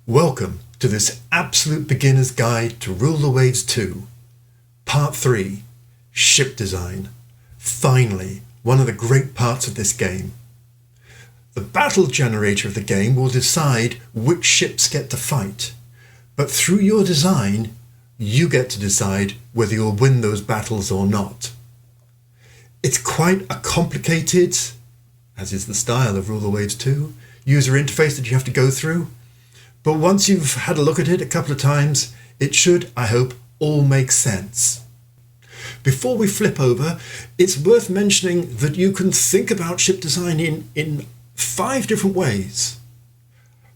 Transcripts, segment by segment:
Welcome to this absolute beginner's guide to Rule the Waves 2, Part 3, Ship Design. Finally, one of the great parts of this game. The battle generator of the game will decide which ships get to fight, but through your design, you get to decide whether you'll win those battles or not. It's quite a complicated, as is the style of Rule the Waves 2, user interface that you have to go through. But once you've had a look at it a couple of times, it should, I hope, all make sense. Before we flip over, it's worth mentioning that you can think about ship design in 5 different ways.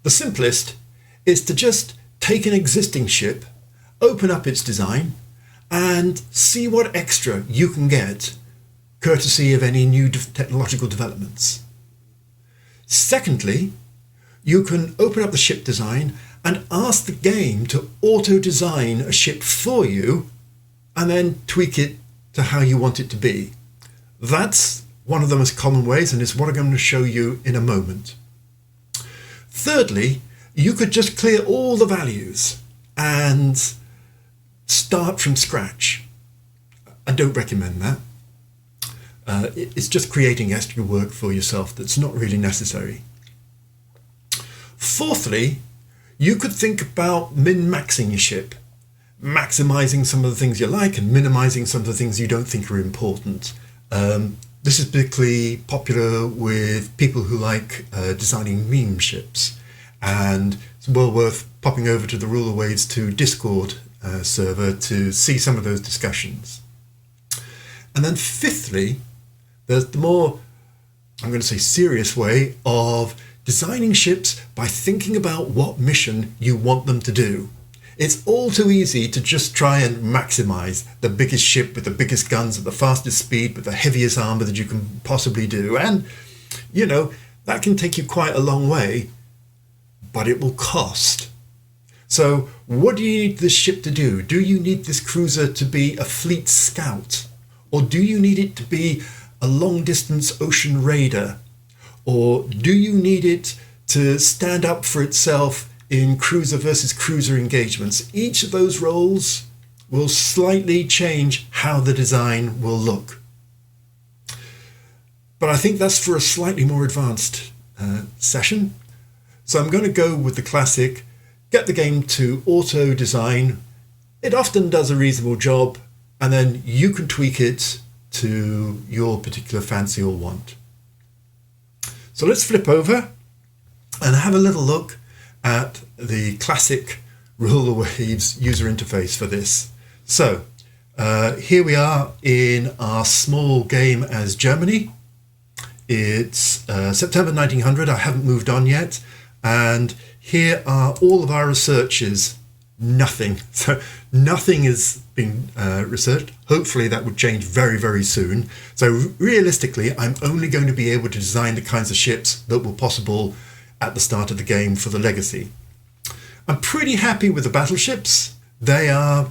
The simplest is to just take an existing ship, open up its design, and see what extra you can get, courtesy of any new technological developments. Secondly, you can open up the ship design and ask the game to auto-design a ship for you and then tweak it to how you want it to be. That's one of the most common ways, and it's what I'm going to show you in a moment. Thirdly, you could just clear all the values and start from scratch. I don't recommend that. It's just creating extra work for yourself that's not really necessary. Fourthly, you could think about min-maxing your ship, maximizing some of the things you like and minimizing some of the things you don't think are important. This is particularly popular with people who like designing meme ships, and it's well worth popping over to the Rule of Waves 2 Discord server to see some of those discussions. And then fifthly, there's the more, I'm going to say, serious way of designing ships by thinking about what mission you want them to do. It's all too easy to just try and maximize the biggest ship with the biggest guns at the fastest speed with the heaviest armor that you can possibly do. And, you know, that can take you quite a long way, but it will cost. So what do you need this ship to do? Do you need this cruiser to be a fleet scout? Or do you need it to be a long-distance ocean raider? Or do you need it to stand up for itself in cruiser versus cruiser engagements? Each of those roles will slightly change how the design will look. But I think that's for a slightly more advanced session. So I'm going to go with the classic, get the game to auto design. It often does a reasonable job, and then you can tweak it to your particular fancy or want. So let's flip over and have a little look at the classic Rule the Waves user interface for this. So here we are in our small game as Germany. It's September 1900. I haven't moved on yet. And here are all of our researches. Nothing. So nothing is being researched. Hopefully that would change very, very soon. So realistically, I'm only going to be able to design the kinds of ships that were possible at the start of the game for the legacy. I'm pretty happy with the battleships. They are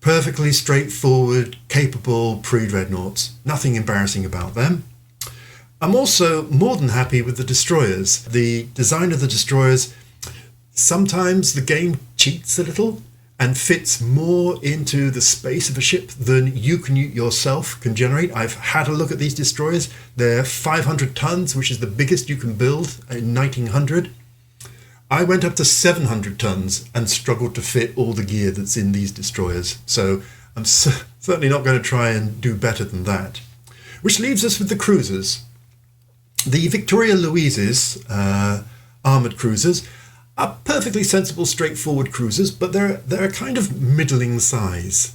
perfectly straightforward, capable pre-dreadnoughts. Nothing embarrassing about them. I'm also more than happy with the destroyers. The design of the destroyers, sometimes the game cheats a little and fits more into the space of a ship than you yourself can generate. I've had a look at these destroyers. They're 500 tons, which is the biggest you can build in 1900. I went up to 700 tons and struggled to fit all the gear that's in these destroyers. So I'm certainly not going to try and do better than that. Which leaves us with the cruisers. The Victoria Louises, armoured cruisers, are perfectly sensible, straightforward cruisers, but they're a kind of middling size.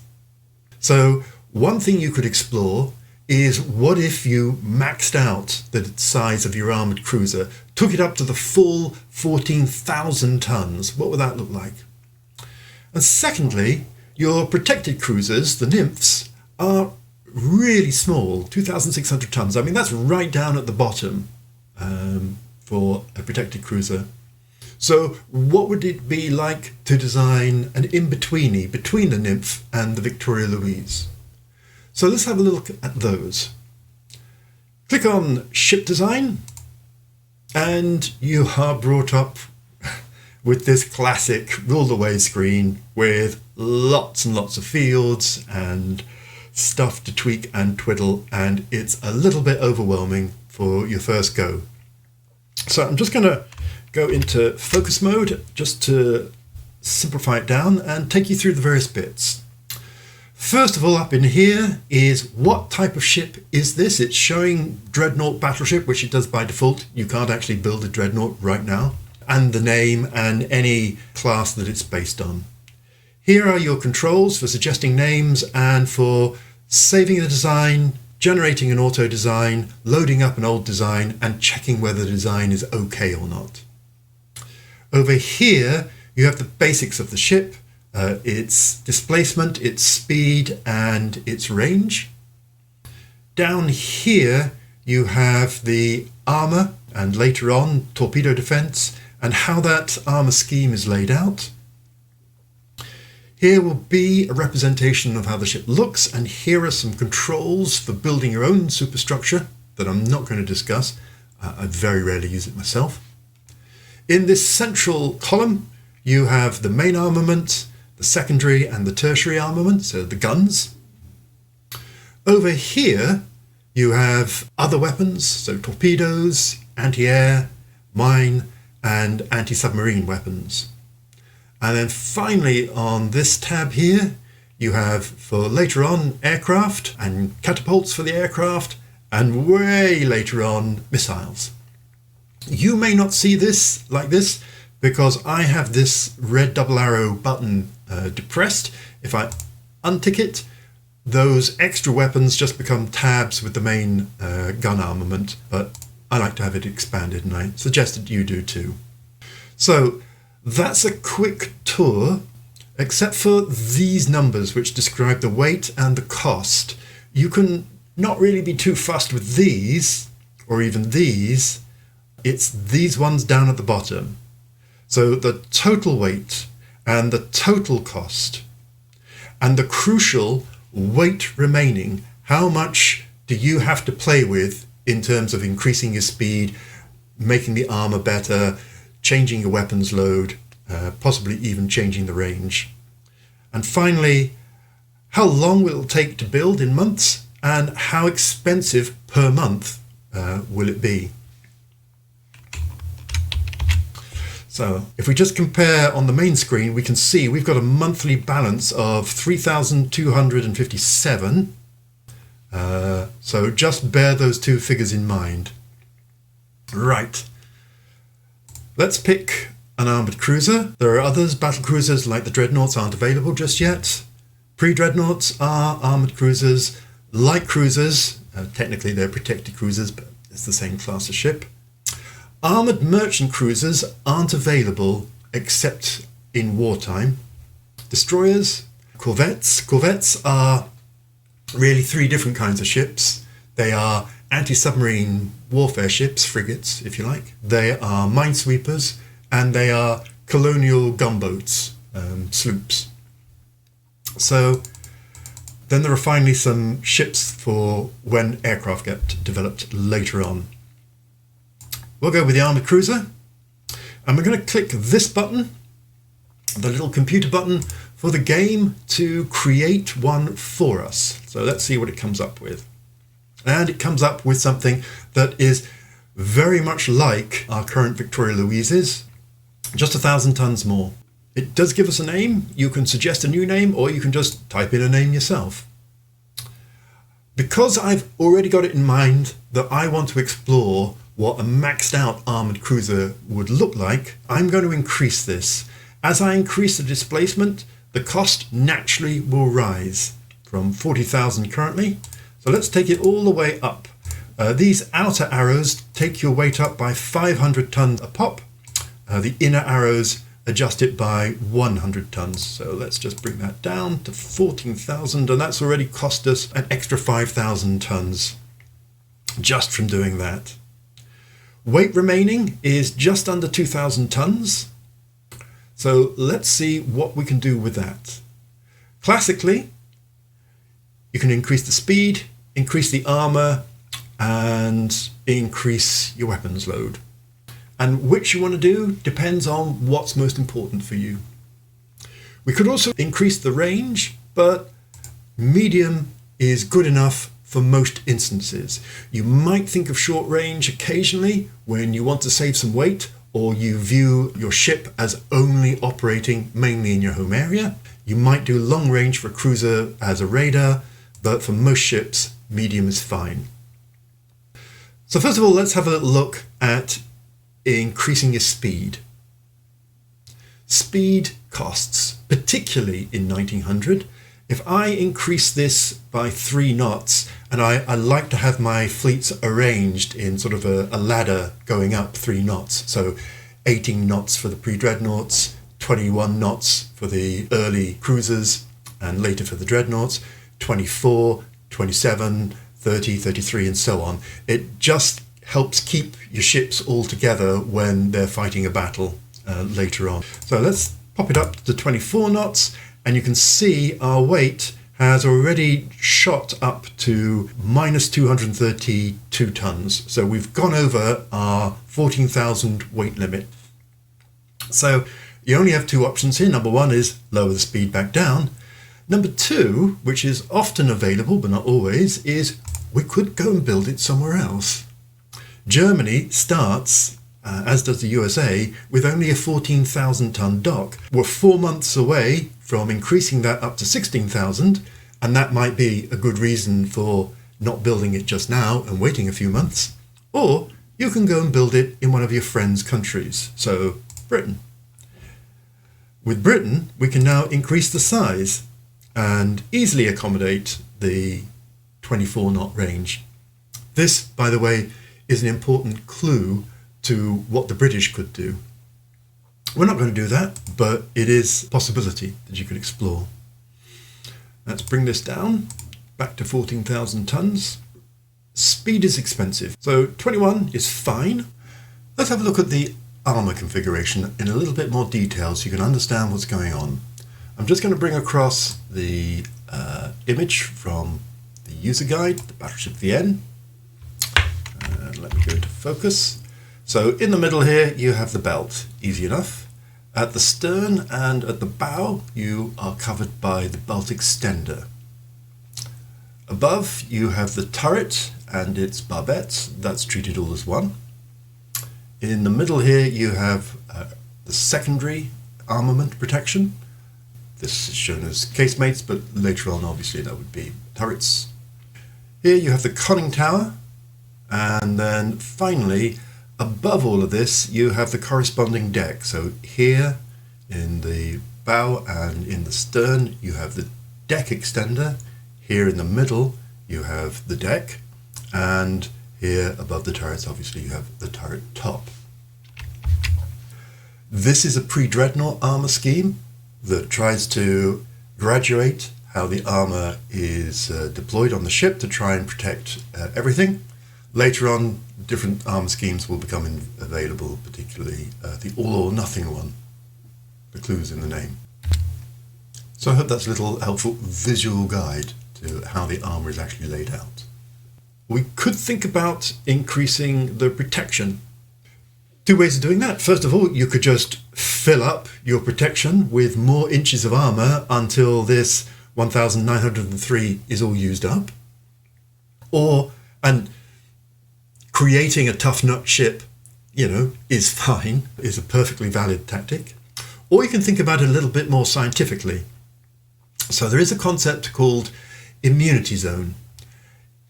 So one thing you could explore is, what if you maxed out the size of your armoured cruiser, took it up to the full 14,000 tons? What would that look like? And secondly, your protected cruisers, the nymphs, are really small, 2,600 tons. I mean, that's right down at the bottom for a protected cruiser. So what would it be like to design an in-betweenie between the nymph and the Victoria Louise? So let's have a look at those. Click on Ship Design, and you are brought up with this classic rule-the-way screen with lots and lots of fields and stuff to tweak and twiddle, and it's a little bit overwhelming for your first go. So I'm just going to go into focus mode just to simplify it down and take you through the various bits. First of all, up in here is what type of ship is this? It's showing Dreadnought Battleship, which it does by default. You can't actually build a Dreadnought right now. And the name and any class that it's based on. Here are your controls for suggesting names and for saving the design, generating an auto design, loading up an old design, and checking whether the design is okay or not. Over here, you have the basics of the ship, its displacement, its speed, and its range. Down here, you have the armour, and later on, torpedo defence, and how that armour scheme is laid out. Here will be a representation of how the ship looks, and here are some controls for building your own superstructure that I'm not going to discuss. I very rarely use it myself. In this central column, you have the main armament, the secondary and the tertiary armament, so the guns. Over here, you have other weapons, so torpedoes, anti-air, mine, and anti-submarine weapons. And then finally on this tab here, you have for later on aircraft and catapults for the aircraft, and way later on missiles. You may not see this like this because I have this red double arrow button depressed. If I untick it, those extra weapons just become tabs with the main gun armament, but I like to have it expanded, and I suggest that you do too. So that's a quick tour, except for these numbers which describe the weight and the cost. You can not really be too fussed with these, or even these. It's these ones down at the bottom. So the total weight and the total cost, and the crucial weight remaining. How much do you have to play with in terms of increasing your speed, making the armour better, changing your weapons load, possibly even changing the range. And finally, how long will it take to build in months, and how expensive per month will it be? So if we just compare on the main screen, we can see we've got a monthly balance of 3,257. So just bear those two figures in mind. Right. Let's pick an armoured cruiser. There are others. Battle cruisers like the dreadnoughts aren't available just yet. Pre-dreadnoughts are armoured cruisers. Light cruisers, technically they're protected cruisers, but it's the same class of ship. Armoured merchant cruisers aren't available except in wartime. Destroyers, corvettes. Corvettes are really three different kinds of ships. They are anti-submarine warfare ships, frigates, if you like. They are minesweepers, and they are colonial gunboats, sloops. So then there are finally some ships for when aircraft get developed later on. We'll go with the armoured cruiser, and we're going to click this button, the little computer button, for the game to create one for us. So let's see what it comes up with. And it comes up with something that is very much like our current Victoria Louises, just 1,000 tons more. It does give us a name. You can suggest a new name, or you can just type in a name yourself. Because I've already got it in mind that I want to explore what a maxed out armoured cruiser would look like, I'm going to increase this. As I increase the displacement, the cost naturally will rise from 40,000 currently. So let's take it all the way up. These outer arrows take your weight up by 500 tons a pop. The inner arrows adjust it by 100 tons. So let's just bring that down to 14,000, and that's already cost us an extra 5,000 tons just from doing that. Weight remaining is just under 2,000 tons. So let's see what we can do with that. Classically, you can increase the speed, increase the armour, and increase your weapons load. And which you want to do depends on what's most important for you. We could also increase the range, but medium is good enough for most instances. You might think of short range occasionally when you want to save some weight, or you view your ship as only operating mainly in your home area. You might do long range for a cruiser as a radar, but for most ships, medium is fine. So first of all, let's have a little look at increasing your speed. Speed costs, particularly in 1900. If I increase this by 3 knots, and I like to have my fleets arranged in sort of a ladder going up 3 knots, so 18 knots for the pre-dreadnoughts, 21 knots for the early cruisers, and later for the dreadnoughts, 24, 27, 30, 33, and so on. It just helps keep your ships all together when they're fighting a battle later on. So let's pop it up to 24 knots, and you can see our weight has already shot up to minus 232 tons. So we've gone over our 14,000 weight limit. So you only have 2 options here. Number 1 is lower the speed back down. Number 2, which is often available but not always, is we could go and build it somewhere else. Germany starts, as does the USA, with only a 14,000 ton dock. We're 4 months away from increasing that up to 16,000, and that might be a good reason for not building it just now and waiting a few months. Or you can go and build it in one of your friends' countries, so Britain. With Britain, we can now increase the size and easily accommodate the 24 knot range. This, by the way, is an important clue to what the British could do. We're not going to do that, but it is a possibility that you could explore. Let's bring this down back to 14,000 tons. Speed is expensive, so 21 is fine. Let's have a look at the armour configuration in a little bit more detail so you can understand what's going on. I'm just going to bring across the image from the user guide, the Battleship VN. Let me go into focus. So in the middle here you have the belt, easy enough. At the stern and at the bow you are covered by the belt extender. Above you have the turret and its barbettes, that's treated all as one. In the middle here you have the secondary armament protection. This is shown as casemates, but later on obviously that would be turrets. Here you have the conning tower, and then finally above all of this you have the corresponding deck. So here in the bow and in the stern you have the deck extender, here in the middle you have the deck, and here above the turrets obviously you have the turret top. This is a pre-dreadnought armour scheme that tries to graduate how the armour is deployed on the ship to try and protect everything. Later on, different armour schemes will become available, particularly the all or nothing one. The clue's in the name. So I hope that's a little helpful visual guide to how the armour is actually laid out. We could think about increasing the protection. 2 ways of doing that. First of all, you could just fill up your protection with more inches of armour until this 1,903 is all used up. And creating a tough nut ship, is fine, is a perfectly valid tactic. Or you can think about it a little bit more scientifically. So there is a concept called immunity zone.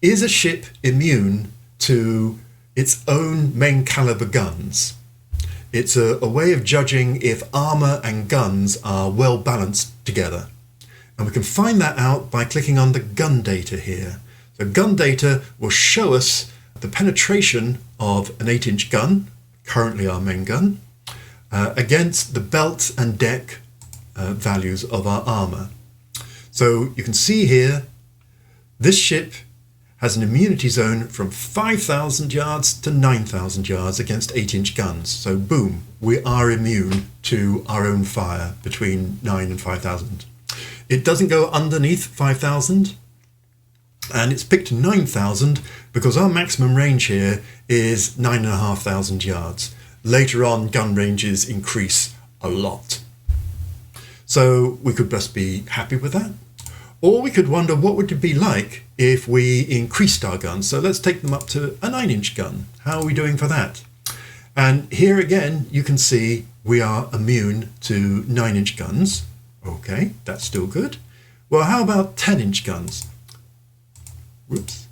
Is a ship immune to its own main caliber guns? It's a way of judging if armour and guns are well balanced together. And we can find that out by clicking on the gun data here. So gun data will show us the penetration of an 8-inch gun, currently our main gun, against the belt and deck values of our armour. So you can see here, this ship has an immunity zone from 5,000 yards to 9,000 yards against 8-inch guns. So boom, we are immune to our own fire between 9 and 5,000. It doesn't go underneath 5,000, and it's picked 9,000 because our maximum range here is 9,500 yards. later on gun ranges increase a lot. So we could best be happy with that. Or we could wonder what would it be like if we increased our guns. So let's take them up to a 9-inch gun. How are we doing for that? And here again, you can see we are immune to 9-inch guns. Okay, that's still good. Well, how about 10-inch guns? Whoops.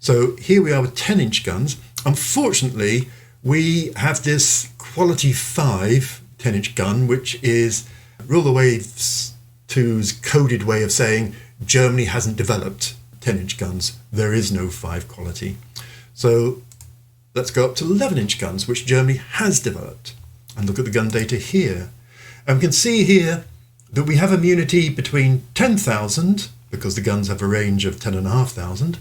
So here we are with 10-inch guns. Unfortunately, we have this quality 5 10-inch gun, which is Rule the Waves 2's coded way of saying Germany hasn't developed 10-inch guns. There is no 5 quality. So let's go up to 11-inch guns, which Germany has developed. And look at the gun data here. And we can see here that we have immunity between 10,000, because the guns have a range of 10,500,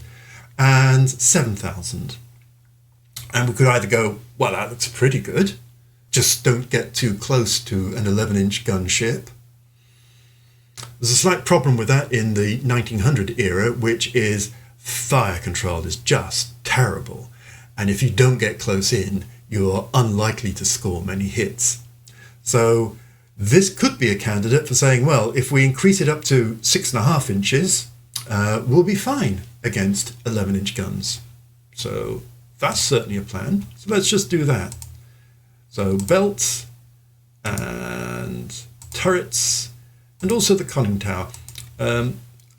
and 7,000. And we could either go, well, that looks pretty good. Just don't get too close to an 11-inch gun ship. There's a slight problem with that in the 1900 era, which is fire control is just terrible. And if you don't get close in, you're unlikely to score many hits. So this could be a candidate for saying, well, if we increase it up to 6.5 inches, we'll be fine against 11-inch guns. So that's certainly a plan. So let's just do that. So belts and turrets and also the conning tower.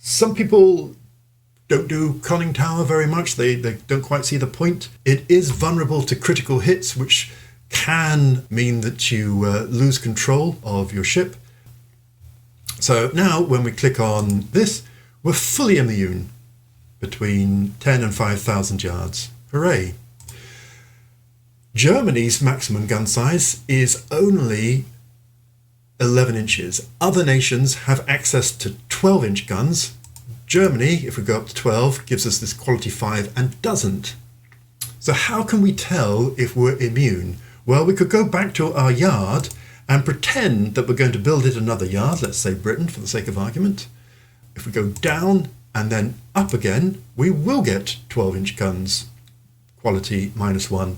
Some people don't do conning tower very much. They don't quite see the point. It is vulnerable to critical hits, which can mean that you lose control of your ship. So now when we click on this, we're fully immune between 10 and 5,000 yards. Hooray! Germany's maximum gun size is only 11 inches. Other nations have access to 12-inch guns. Germany, if we go up to 12, gives us this quality 5 and doesn't. So how can we tell if we're immune? Well, we could go back to our yard and pretend that we're going to build it another yard, let's say Britain for the sake of argument. If we go down and then up again, we will get 12-inch guns, quality -1.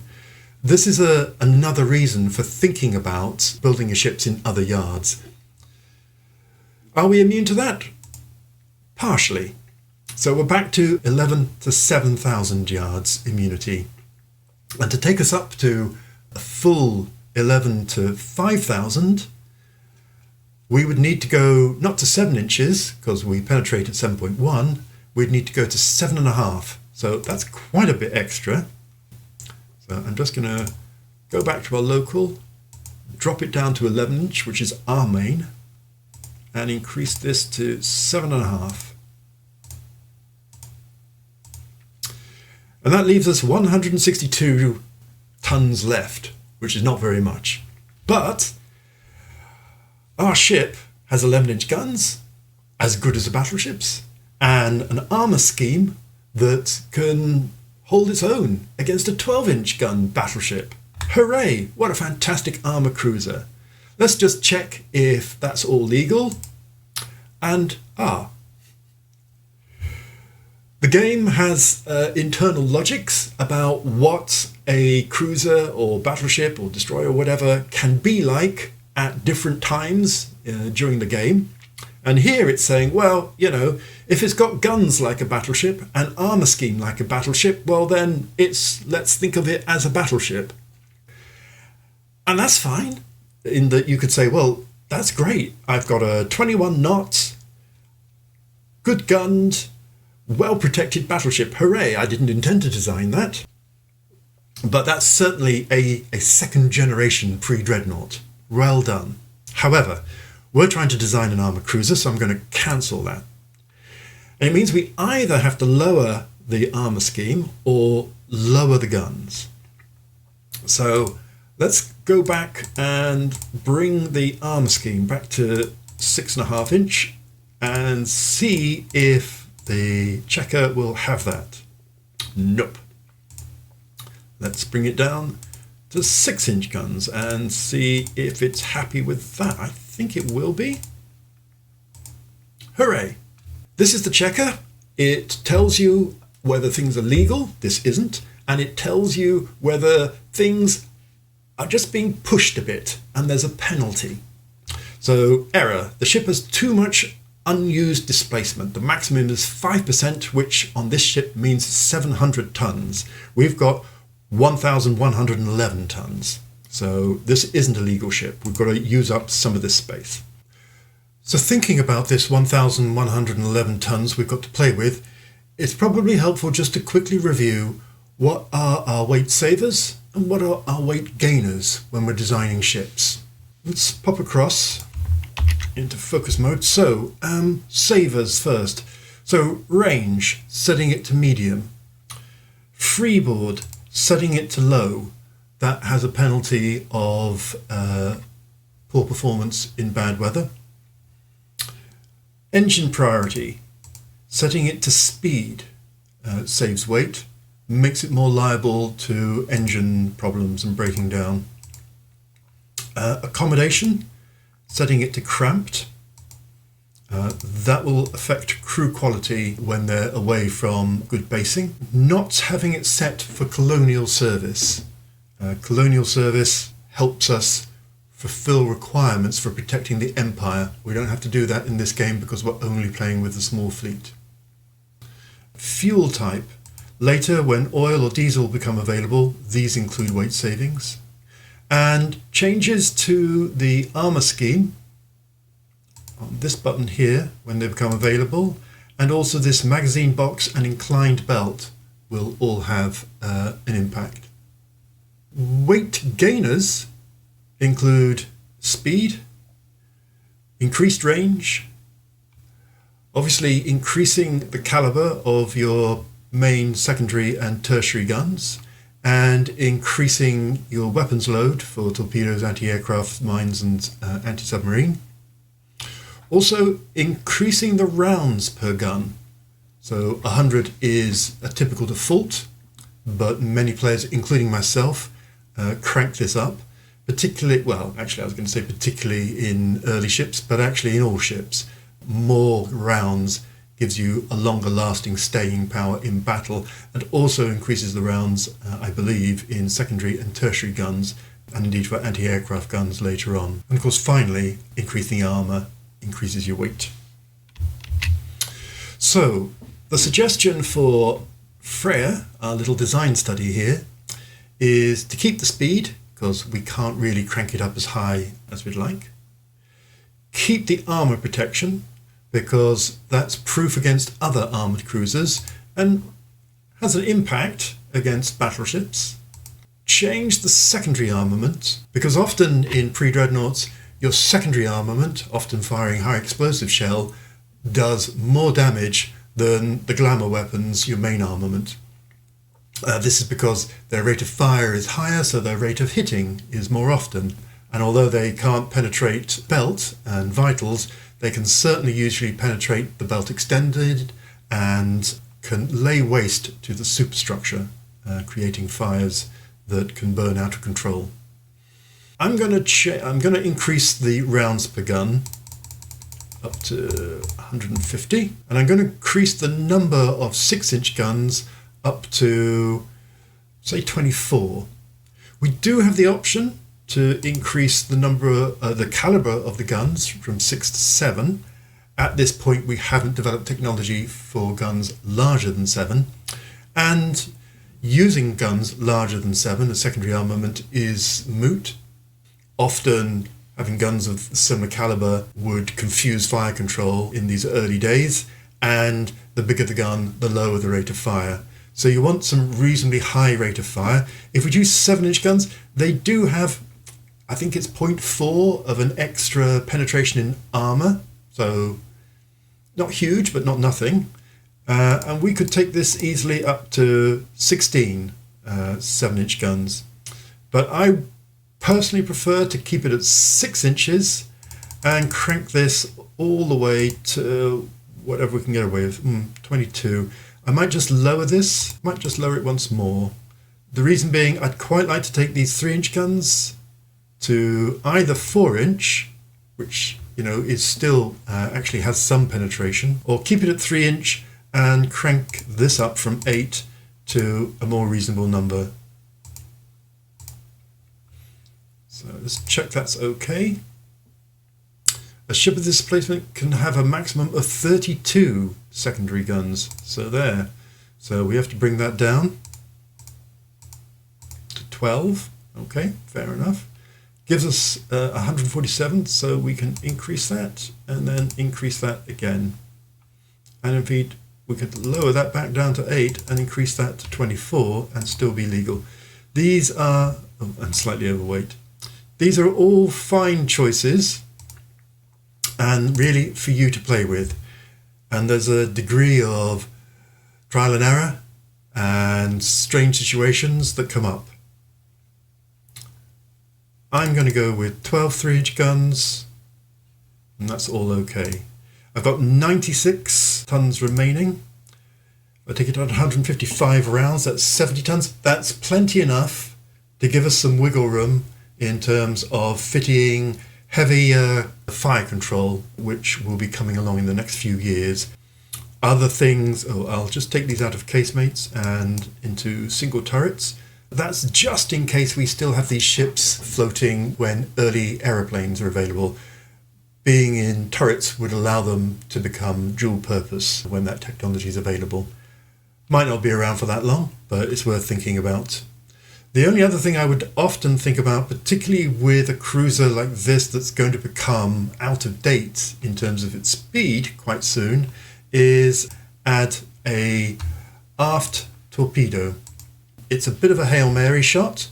This is another reason for thinking about building your ships in other yards. Are we immune to that? Partially. So we're back to 11 to 7,000 yards immunity. And to take us up to a full 11 to 5,000, we would need to go not to 7 inches, because we penetrated 7.1, we'd need to go to 7.5. So that's quite a bit extra. So I'm just going to go back to our local, drop it down to 11 inch, which is our main, and increase this to 7.5. And that leaves us 162 tons left, which is not very much. But our ship has 11-inch guns, as good as the battleships, and an armour scheme that can hold its own against a 12-inch gun battleship. Hooray! What a fantastic armour cruiser. Let's just check if that's all legal. And the game has internal logics about what a cruiser or battleship or destroyer or whatever can be like at different times during the game. And here it's saying, well, you know, if it's got guns like a battleship and armour scheme like a battleship, well then let's think of it as a battleship. And that's fine, in that you could say, well, that's great. I've got a 21 knots, good gunned, well-protected battleship. Hooray, I didn't intend to design that. But that's certainly a second generation pre-dreadnought. Well done. However, we're trying to design an armour cruiser, so I'm going to cancel that. And it means we either have to lower the armour scheme or lower the guns. So let's go back and bring the armour scheme back to 6.5 inch and see if the checker will have that. Nope. Let's bring it down to 6-inch guns and see if it's happy with that. I think it will be. Hooray! This is the checker. It tells you whether things are legal. This isn't. And it tells you whether things are just being pushed a bit and there's a penalty. So error, the ship has too much unused displacement. The maximum is 5%, which on this ship means 700 tons. We've got 1,111 tons. So this isn't a legal ship. We've got to use up some of this space. So thinking about this 1,111 tons we've got to play with, it's probably helpful just to quickly review what are our weight savers and what are our weight gainers when we're designing ships. Let's pop across into focus mode. So savers first. So range, setting it to medium. Freeboard, setting it to low. That has a penalty of poor performance in bad weather. Engine priority, setting it to speed, saves weight, makes it more liable to engine problems and breaking down. Accommodation, setting it to cramped. That will affect crew quality when they're away from good basing. Not having it set for colonial service. Colonial service helps us fulfill requirements for protecting the empire. We don't have to do that in this game because we're only playing with a small fleet. Fuel type. Later, when oil or diesel become available, these include weight savings. And changes to the armour scheme on this button here when they become available, and also this magazine box and inclined belt will all have an impact. Weight gainers include speed, increased range, obviously increasing the caliber of your main, secondary and tertiary guns, and increasing your weapons load for torpedoes, anti-aircraft, mines and anti-submarine. Also increasing the rounds per gun. So 100 is a typical default, but many players, including myself, crank this up. Particularly, well, actually I was going to say particularly in early ships, but actually in all ships. More rounds gives you a longer lasting staying power in battle, and also increases the rounds, I believe, in secondary and tertiary guns, and indeed for anti-aircraft guns later on. And of course, finally, increasing armour increases your weight. So, the suggestion for Freya, our little design study here, is to keep the speed, because we can't really crank it up as high as we'd like. Keep the armour protection, because that's proof against other armoured cruisers and has an impact against battleships. Change the secondary armament, because often in pre-dreadnoughts, your secondary armament, often firing high explosive shell, does more damage than the glamour weapons, your main armament. This is because their rate of fire is higher, so their rate of hitting is more often. And although they can't penetrate belt and vitals, they can certainly usually penetrate the belt extended and can lay waste to the superstructure, creating fires that can burn out of control. I'm going to increase the rounds per gun up to 150, and I'm going to increase the number of 6-inch guns up to, say, 24. We do have the option to increase the the caliber of the guns from 6 to 7. At this point, we haven't developed technology for guns larger than 7, and using guns larger than 7 as secondary armament is moot. Often, having guns of similar caliber would confuse fire control in these early days, and the bigger the gun, the lower the rate of fire. So you want some reasonably high rate of fire. If we use 7-inch guns, they do have, I think it's 0.4 of an extra penetration in armour. So not huge, but not nothing. And we could take this easily up to 16 7-inch guns. But I personally prefer to keep it at 6 inches and crank this all the way to whatever we can get away with, 22. I might just lower this, might just lower it once more. The reason being, I'd quite like to take these 3-inch guns to either 4-inch, which, you know, is still actually has some penetration, or keep it at 3-inch and crank this up from 8 to a more reasonable number. So let's check that's okay. A ship of this displacement can have a maximum of 32 secondary guns. So there. So we have to bring that down to 12. Okay, fair enough. Gives us 147, so we can increase that and then increase that again. And indeed, we could lower that back down to 8 and increase that to 24 and still be legal. These are, oh, I'm slightly overweight. These are all fine choices and really for you to play with. And there's a degree of trial and error and strange situations that come up. I'm going to go with 12 3-inch guns, and that's all okay. I've got 96 tons remaining. I take it at 155 rounds, that's 70 tons. That's plenty enough to give us some wiggle room in terms of fitting heavier fire control, which will be coming along in the next few years. Other things, I'll just take these out of casemates and into single turrets. That's just in case we still have these ships floating when early aeroplanes are available. Being in turrets would allow them to become dual purpose when that technology is available. Might not be around for that long, but it's worth thinking about. The only other thing I would often think about, particularly with a cruiser like this that's going to become out of date in terms of its speed quite soon, is add a aft torpedo. It's a bit of a Hail Mary shot,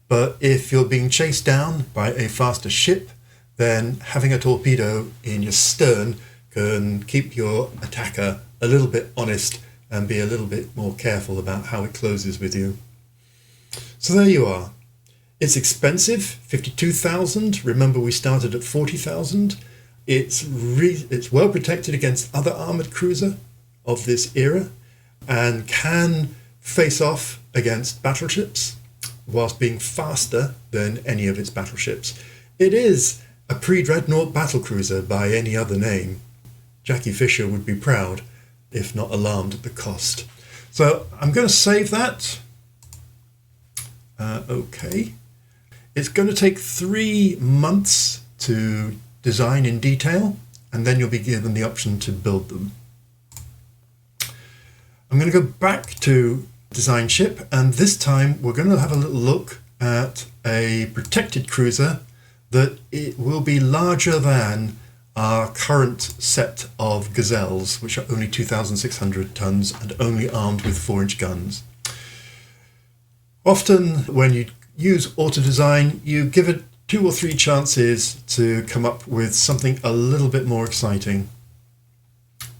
but if you're being chased down by a faster ship, then having a torpedo in your stern can keep your attacker a little bit honest and be a little bit more careful about how it closes with you. So there you are. It's expensive, 52,000. Remember, we started at 40,000. It's well protected against other armoured cruiser of this era and can face off against battleships whilst being faster than any of its battleships. It is a pre-dreadnought battlecruiser by any other name. Jackie Fisher would be proud, if not alarmed at the cost. So I'm going to save that. Okay. It's going to take 3 months to design in detail, and then you'll be given the option to build them. I'm going to go back to design ship, and this time we're going to have a little look at a protected cruiser that it will be larger than our current set of Gazelles, which are only 2,600 tons and only armed with 4-inch guns. Often when you use auto design, you give it 2 or 3 chances to come up with something a little bit more exciting.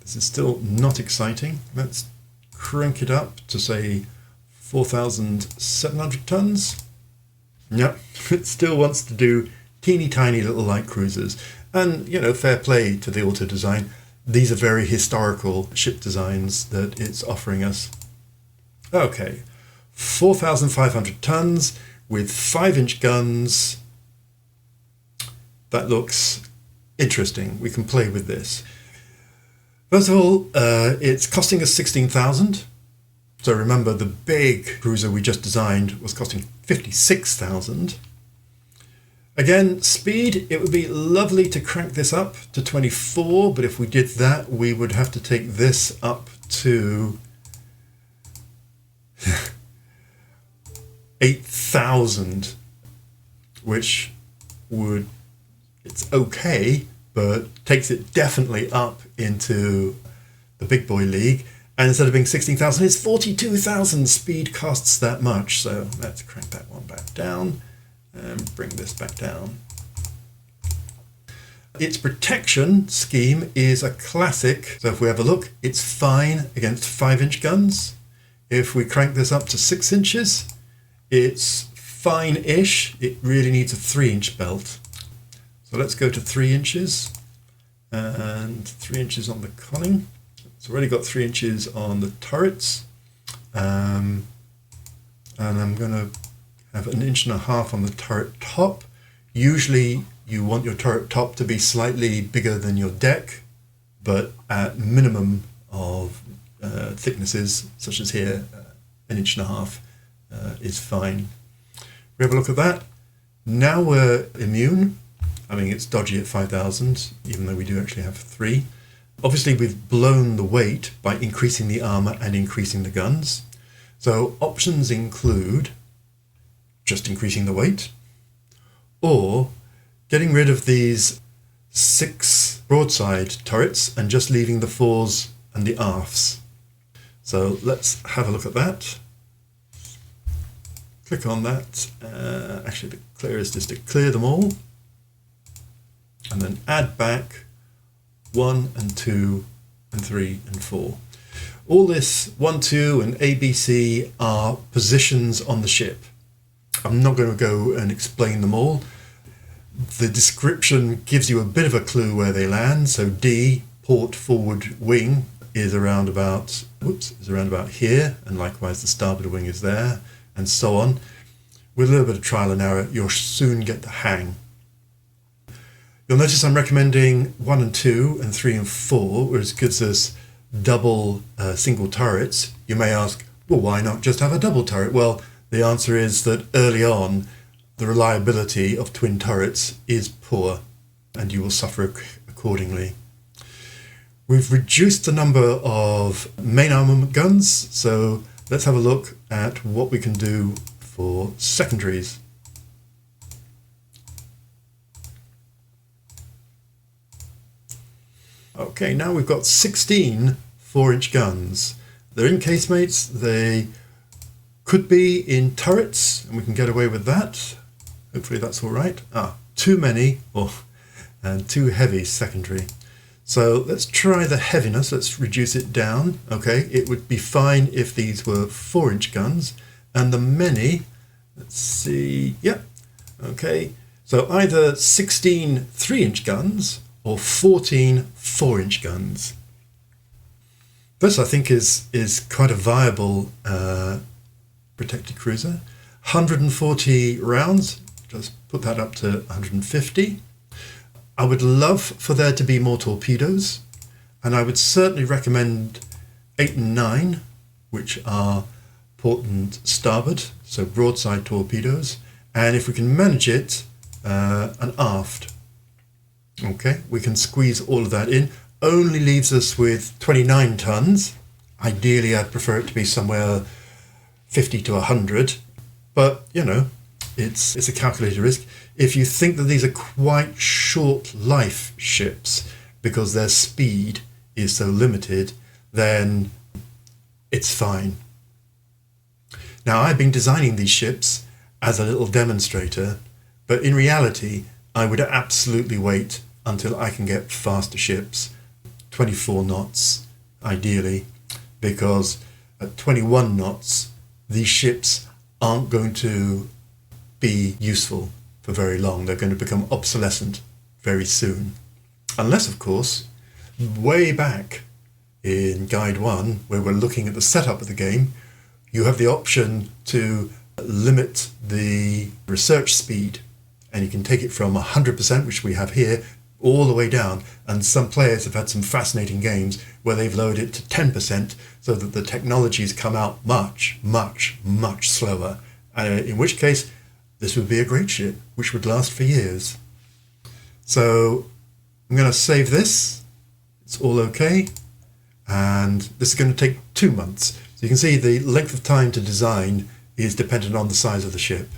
This is still not exciting. Let's crank it up to say 4,700 tons. Yep, it still wants to do teeny tiny little light cruisers. And, you know, fair play to the auto design. These are very historical ship designs that it's offering us. Okay, 4,500 tons with 5-inch guns. That looks interesting. We can play with this. First of all, it's costing us 16,000. So remember, the big cruiser we just designed was costing 56,000. Again, speed, it would be lovely to crank this up to 24, but if we did that, we would have to take this up to 8,000, which would, it's okay, but takes it definitely up into the big boy league. And instead of being 16,000, it's 42,000. Speed costs that much. So let's crank that one back down and bring this back down. Its protection scheme is a classic. So if we have a look, it's fine against 5-inch guns. If we crank this up to 6 inches, it's fine-ish. It really needs a 3-inch belt. So let's go to 3 inches and 3 inches on the conning. It's already got 3 inches on the turrets. And I'm going to have 1.5 inches on the turret top. Usually you want your turret top to be slightly bigger than your deck, but at minimum of thicknesses, such as here, 1.5 inches is fine. We have a look at that. Now we're immune. I mean, it's dodgy at 5,000, even though we do actually have 3. Obviously, we've blown the weight by increasing the armour and increasing the guns. So options include just increasing the weight, or getting rid of these 6 broadside turrets and just leaving the 4s and the afts. So let's have a look at that. Click on that. Actually, the clearest is to clear them all. And then add back 1 and 2 and 3 and 4. All this 1, 2 and ABC are positions on the ship. I'm not going to go and explain them all. The description gives you a bit of a clue where they land. So D, port forward wing, is around about here, and likewise the starboard wing is there, and so on. With a little bit of trial and error, you'll soon get the hang. You'll notice I'm recommending 1 and 2 and 3 and 4, which gives us double single turrets. You may ask, well, why not just have a double turret? Well, the answer is that early on, the reliability of twin turrets is poor, and you will suffer accordingly. We've reduced the number of main armament guns, so let's have a look at what we can do for secondaries. Okay, now we've got 16 4-inch guns. They're in casemates, they could be in turrets, and we can get away with that. Hopefully that's all right. Too many, and too heavy secondary. So let's try the heaviness, let's reduce it down. Okay, it would be fine if these were 4-inch guns, and the many, let's see, yep, okay. So either 16 3-inch guns or 14 4-inch guns. This I think is quite a viable protected cruiser. 140 rounds, just put that up to 150. I would love for there to be more torpedoes, and I would certainly recommend 8 and 9, which are port and starboard, so broadside torpedoes, and if we can manage it, an aft. Okay, we can squeeze all of that in. Only leaves us with 29 tons. Ideally, I'd prefer it to be somewhere 50 to 100, but you know, it's a calculated risk. If you think that these are quite short life ships because their speed is so limited, then it's fine. Now, I've been designing these ships as a little demonstrator, but in reality, I would absolutely wait until I can get faster ships, 24 knots ideally, because at 21 knots, these ships aren't going to be useful for very long. They're going to become obsolescent very soon. Unless, of course, way back in Guide 1, where we're looking at the setup of the game, you have the option to limit the research speed, and you can take it from 100%, which we have here, all the way down. And some players have had some fascinating games where they've lowered it to 10% so that the technologies come out much, much, much slower. In which case, this would be a great ship, which would last for years. So I'm going to save this. It's all okay. And this is going to take 2 months. So you can see the length of time to design is dependent on the size of the ship.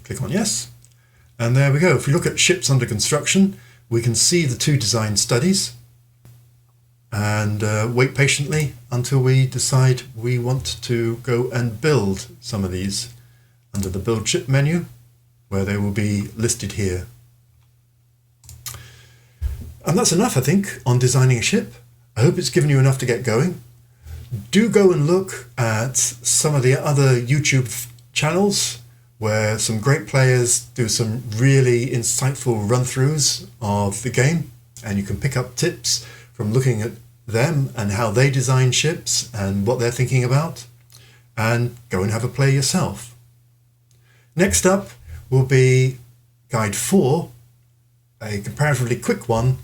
Click on yes. And there we go. If we look at ships under construction, we can see the 2 design studies and wait patiently until we decide we want to go and build some of these under the build ship menu, where they will be listed here. And that's enough, I think, on designing a ship. I hope it's given you enough to get going. Do go and look at some of the other YouTube channels where some great players do some really insightful run-throughs of the game, and you can pick up tips from looking at them and how they design ships and what they're thinking about, and go and have a play yourself. Next up will be Guide 4, a comparatively quick one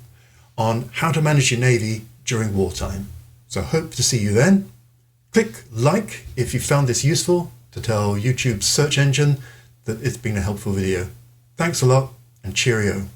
on how to manage your navy during wartime. So hope to see you then. Click like if you found this useful to tell YouTube's search engine that it's been a helpful video. Thanks a lot and cheerio.